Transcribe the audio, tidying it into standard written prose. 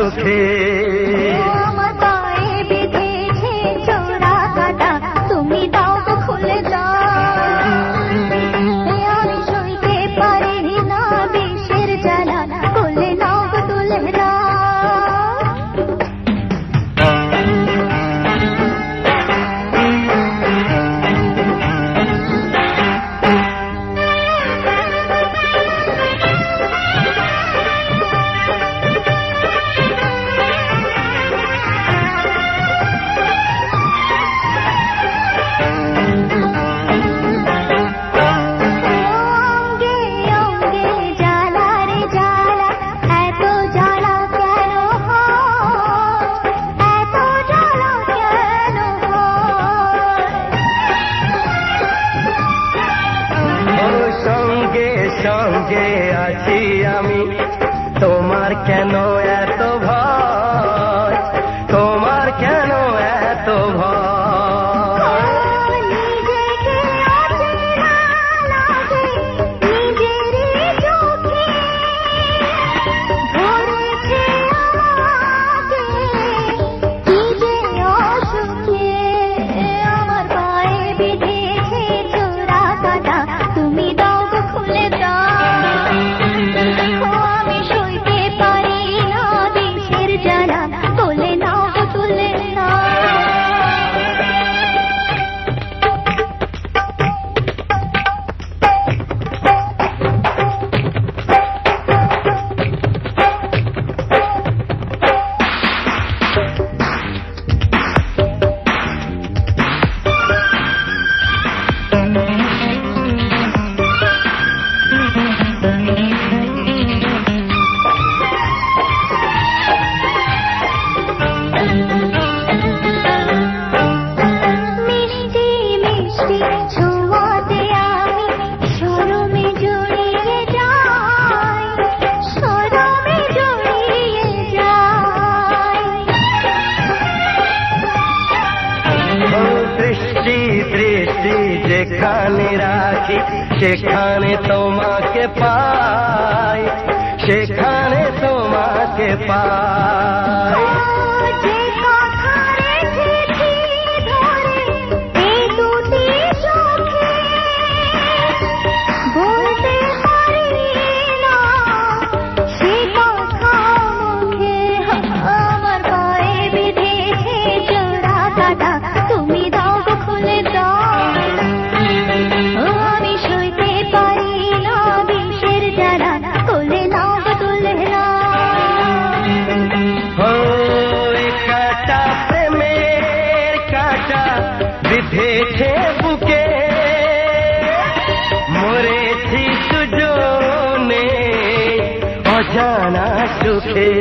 সুখে। আমার পায়ে বিঁধেছে চোরা কাঁটা, তুমি দাও তো খুলে দাও। আমি সইতে পারি না বিষের জ্বালা, কোলে নাও তো তুলে দাও। সঙ্গে আছি আমি, তোমার কেন এত ভয়, তোমার কেন এত ভয়। আমার পায়ে বিঁধেছে চোরা কাঁটা, তুমি দাও তো খুলে দাও। আমি সইতে পারি না বিষের জ্বালা, কোলে নাও তো তুলে নাও। মিষ্টি মিষ্টি ছোঁয়াতে আমি শরমে জড়িয়ে যাই, শরমে জড়িয়ে যাই। দৃষ্টি দৃষ্টি যেখানে রাখি, সেখানে তোমাকে পাই, সেখানে তোমাকে পাই। যে কথা রেখেছি ধরে এই দুটি চোখে, বলতে পারি না সে কথা মুখে। আমার পায়ে বিঁধেছে চোরা কাঁটা, তুমি দাও তো খুলে দাও। আমি সইতে পারি না বিষের জ্বালা, কোলে নাও তো তুলে নাও। কাঁটা প্রেমের কাঁটা বিঁধেছে বুকে, মরেছি দুজনে অজানা সুখে।